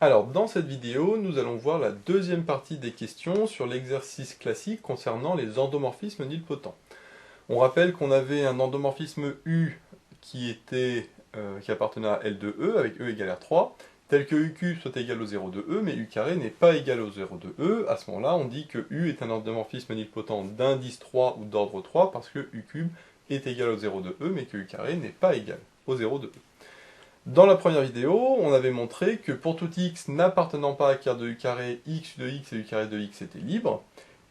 Alors, dans cette vidéo, nous allons voir la deuxième partie des questions sur l'exercice classique concernant les endomorphismes nilpotents. On rappelle qu'on avait un endomorphisme U qui appartenait à L de E, avec E égale R3, tel que U cube soit égal au 0 de E, mais U carré n'est pas égal au 0 de E. À ce moment-là, on dit que U est un endomorphisme nilpotent d'indice 3 ou d'ordre 3, parce que U cube est égal au 0 de E, mais que U carré n'est pas égal au 0 de E. Dans la première vidéo, on avait montré que pour tout x n'appartenant pas à carré de u carré, x de x et u carré de x étaient libres.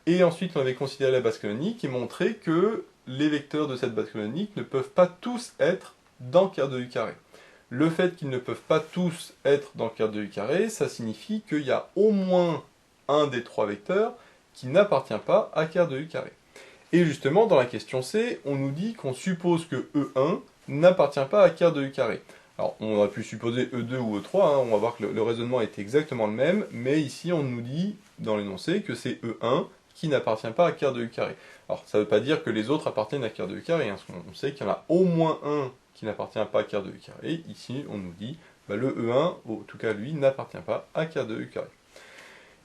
Et ensuite, on avait considéré la base canonique et montré que les vecteurs de cette base canonique ne peuvent pas tous être dans carré de u carré. Le fait qu'ils ne peuvent pas tous être dans carré de u carré, ça signifie qu'il y a au moins un des trois vecteurs qui n'appartient pas à carré de u carré. Et justement, dans la question C, on nous dit qu'on suppose que E1 n'appartient pas à carré de u carré. Alors, on aurait pu supposer E2 ou E3, on va voir que le raisonnement est exactement le même, mais ici on nous dit, dans l'énoncé, que c'est E1 qui n'appartient pas à carré de U carré. Alors, ça ne veut pas dire que les autres appartiennent à carré de U carré, parce qu'on sait qu'il y en a au moins un qui n'appartient pas à carré de U carré. Ici, on nous dit, le E1, en tout cas lui, n'appartient pas à carré de U carré.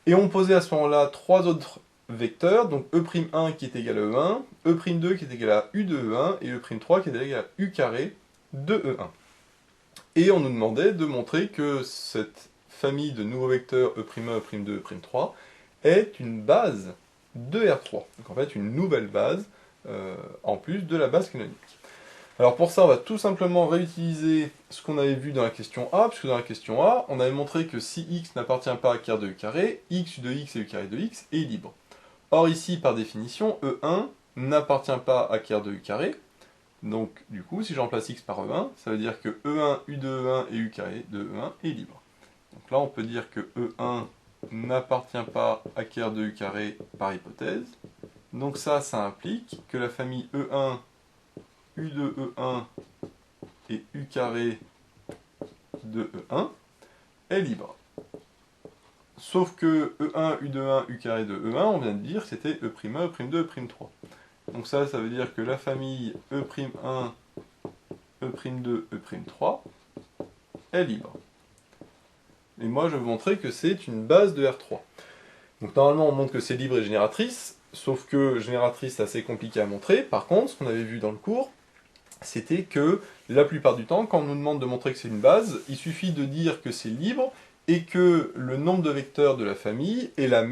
Et on posait à ce moment-là trois autres vecteurs, donc E'1 qui est égal à E1, E'2 qui est égal à U de E1, et E'3 qui est égal à U carré de E1. Et on nous demandait de montrer que cette famille de nouveaux vecteurs E'1, E'2, E'3 est une base de R3. Donc en fait une nouvelle base en plus de la base canonique. Alors pour ça on va tout simplement réutiliser ce qu'on avait vu dans la question A, puisque dans la question A, on avait montré que si x n'appartient pas à carré de U carré, x de x et U carré de x est libre. Or ici, par définition, E1 n'appartient pas à carré de U carré. Donc, du coup, si je remplace x par E1, ça veut dire que E1, U de E1 et U carré de E1 est libre. Donc là, on peut dire que E1 n'appartient pas à carré de U carré par hypothèse. Donc ça implique que la famille E1, U de E1 et U carré de E1 est libre. Sauf que E1, U de 1, U carré de E1, on vient de dire que c'était E'1, E'2, E'3. Donc ça veut dire que la famille E'1, E'2, E'3 est libre. Et moi, je vais vous montrer que c'est une base de R3. Donc normalement, on montre que c'est libre et génératrice, sauf que génératrice, c'est assez compliqué à montrer. Par contre, ce qu'on avait vu dans le cours, c'était que la plupart du temps, quand on nous demande de montrer que c'est une base, il suffit de dire que c'est libre et que le nombre de vecteurs de la famille est le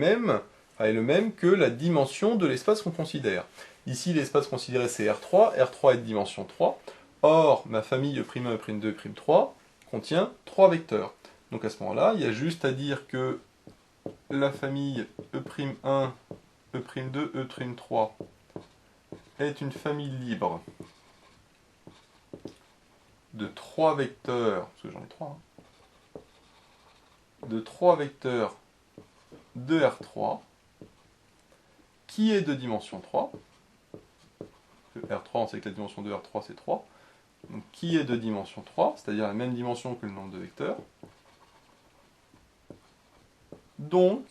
même que la dimension de l'espace qu'on considère. Ici, l'espace considéré, c'est R3. R3 est de dimension 3. Or, ma famille E'1, E'2, E'3 contient 3 vecteurs. Donc à ce moment-là, il y a juste à dire que la famille E'1, E'2, E'3 est une famille libre de 3 vecteurs, parce que j'en ai 3, de 3 vecteurs de R3, qui est de dimension 3. R3, on sait que la dimension de R3 c'est 3. Donc, qui est de dimension 3, c'est-à-dire la même dimension que le nombre de vecteurs. Donc,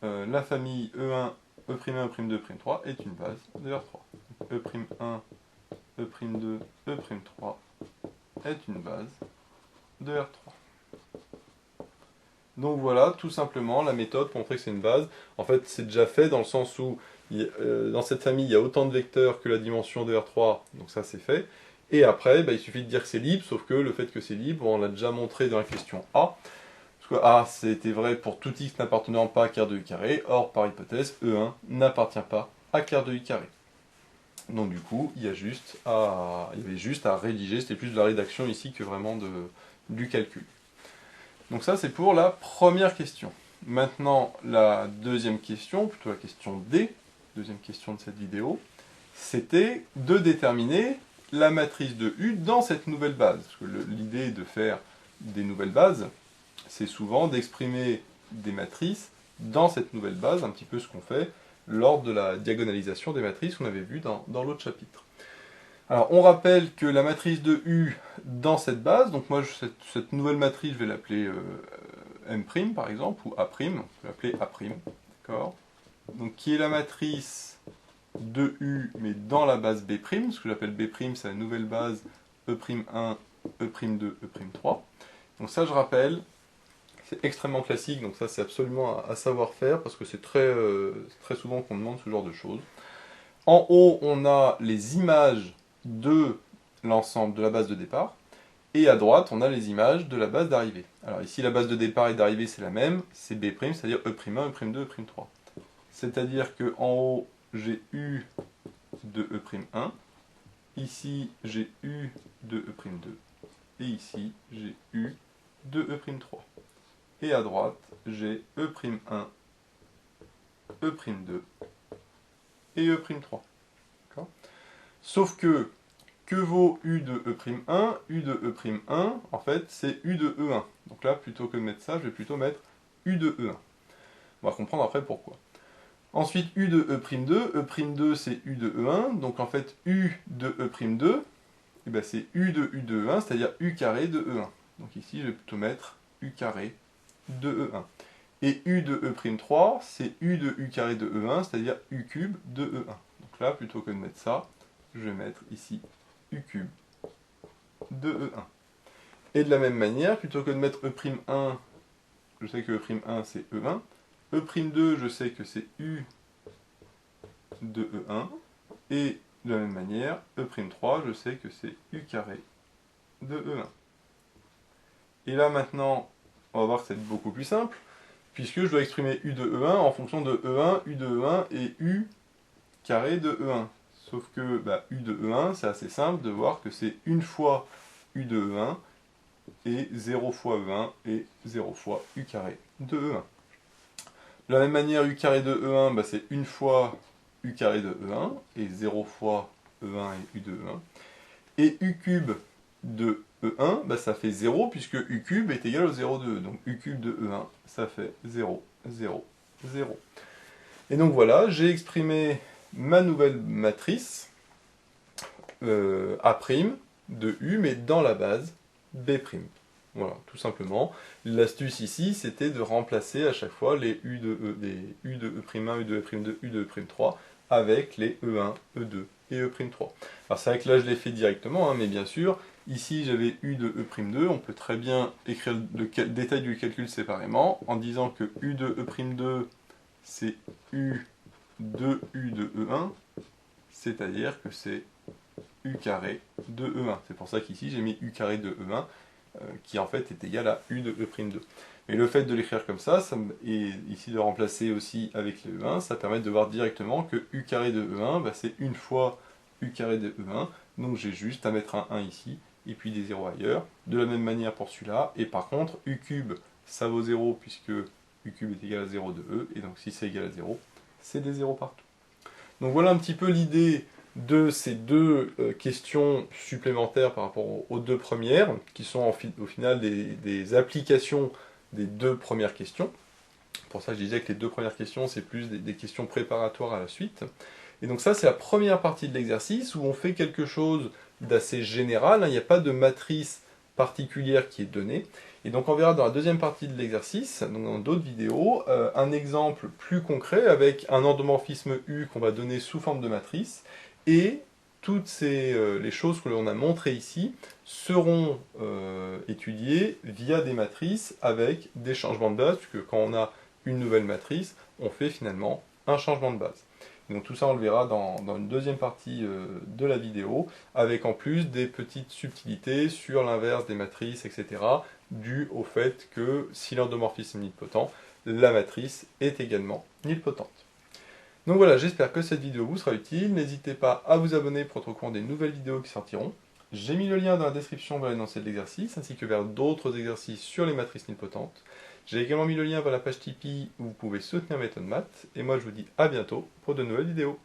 la famille E1, E'1, E'2, E'3 est une base de R3. E'1, E'2, E'3 est une base de R3. Donc voilà, tout simplement, la méthode pour montrer que c'est une base. En fait, c'est déjà fait dans le sens où, dans cette famille, il y a autant de vecteurs que la dimension de R3, donc ça c'est fait. Et après, il suffit de dire que c'est libre, sauf que le fait que c'est libre, on l'a déjà montré dans la question A. Parce que A, c'était vrai pour tout x n'appartenant pas à carré de U carré, or par hypothèse, E1 n'appartient pas à carré de U carré. Donc du coup, il y avait juste à rédiger, c'était plus de la rédaction ici que vraiment du calcul. Donc ça, c'est pour la première question. Maintenant, la deuxième question, plutôt la question D, deuxième question de cette vidéo, c'était de déterminer la matrice de U dans cette nouvelle base. Parce que l'idée de faire des nouvelles bases, c'est souvent d'exprimer des matrices dans cette nouvelle base, un petit peu ce qu'on fait lors de la diagonalisation des matrices qu'on avait vu dans l'autre chapitre. Alors, on rappelle que la matrice de U dans cette base, donc moi, cette nouvelle matrice, je vais l'appeler M', par exemple, ou A', je vais l'appeler A', d'accord? Donc, qui est la matrice de U, mais dans la base B', ce que j'appelle B', c'est la nouvelle base E'1, E'2, E'3. Donc ça, je rappelle, c'est extrêmement classique, donc ça c'est absolument à savoir faire, parce que c'est très souvent qu'on demande ce genre de choses. En haut, on a les images de l'ensemble de la base de départ, et à droite, on a les images de la base d'arrivée. Alors ici, la base de départ et d'arrivée, c'est la même, c'est B', c'est-à-dire E'1, E'2, E'3. C'est-à-dire qu'en haut, j'ai U de E'1, ici, j'ai U de E'2, et ici, j'ai U de E'3. Et à droite, j'ai E'1, E'2 et E'3. Sauf que vaut U de E'1? U de E'1, en fait, c'est U de E1. Donc là, plutôt que de mettre ça, je vais plutôt mettre U de E1. On va comprendre après pourquoi. Ensuite, U de E'2. E'2, c'est U de E1. Donc en fait, U de E'2, eh ben, c'est U de E1, c'est-à-dire U carré de E1. Donc ici, je vais plutôt mettre U carré de E1. Et U de E'3, c'est U de U carré de E1, c'est-à-dire U cube de E1. Donc là, plutôt que de mettre ça, je vais mettre ici U cube de E1. Et de la même manière, plutôt que de mettre E'1, je sais que E'1 c'est E1. E'2, je sais que c'est U de E1. Et de la même manière, E'3, je sais que c'est U carré de E1. Et là maintenant, on va voir que c'est beaucoup plus simple, puisque je dois exprimer U de E1 en fonction de E1, U de E1 et U carré de E1. Sauf que U de E1, c'est assez simple de voir que c'est une fois U de E1 et 0 fois E1 et 0 fois U carré de E1. De la même manière, U carré de E1, c'est une fois U carré de E1 et 0 fois E1 et U de E1. Et U cube de E1, ça fait 0 puisque U cube est égal au 0 de E. Donc U cube de E1, ça fait 0, 0, 0. Et donc voilà, j'ai exprimé ma nouvelle matrice A' de U, mais dans la base B'. Voilà, tout simplement. L'astuce ici, c'était de remplacer à chaque fois les U de E'1, U de E'2, U de E'3 avec les E1, E2 et E'3. Alors c'est vrai que là je l'ai fait directement, mais bien sûr, ici j'avais U de E'2, on peut très bien écrire le détail du calcul séparément en disant que U de E'2 c'est U de U de E1, c'est-à-dire que c'est U carré de E1. C'est pour ça qu'ici j'ai mis U carré de E1, qui en fait est égal à U de E'2. Mais le fait de l'écrire comme ça, et ici de remplacer aussi avec le E1, ça permet de voir directement que U carré de E1, c'est une fois U carré de E1, donc j'ai juste à mettre un 1 ici, et puis des 0 ailleurs. De la même manière pour celui-là, et par contre, U cube, ça vaut 0, puisque U cube est égal à 0 de E, et donc si c'est égal à 0, c'est des 0 partout. Donc voilà un petit peu l'idée de ces deux questions supplémentaires par rapport aux deux premières, qui sont au final des applications des deux premières questions. Pour ça, je disais que les deux premières questions, c'est plus des questions préparatoires à la suite. Et donc ça, c'est la première partie de l'exercice où on fait quelque chose d'assez général. Il n'y a pas de matrice particulière qui est donnée. Et donc on verra dans la deuxième partie de l'exercice, donc dans d'autres vidéos, un exemple plus concret avec un endomorphisme U qu'on va donner sous forme de matrice, et toutes les choses que l'on a montrées ici seront étudiées via des matrices avec des changements de base, puisque quand on a une nouvelle matrice, on fait finalement un changement de base. Donc tout ça on le verra dans une deuxième partie de la vidéo, avec en plus des petites subtilités sur l'inverse des matrices, etc., dû au fait que si l'endomorphisme est nilpotent, la matrice est également nilpotente. Donc voilà, j'espère que cette vidéo vous sera utile. N'hésitez pas à vous abonner pour être au courant des nouvelles vidéos qui sortiront. J'ai mis le lien dans la description vers l'énoncé de l'exercice, ainsi que vers d'autres exercices sur les matrices nilpotentes. J'ai également mis le lien vers la page Tipeee où vous pouvez soutenir Méthode Math. Et moi je vous dis à bientôt pour de nouvelles vidéos.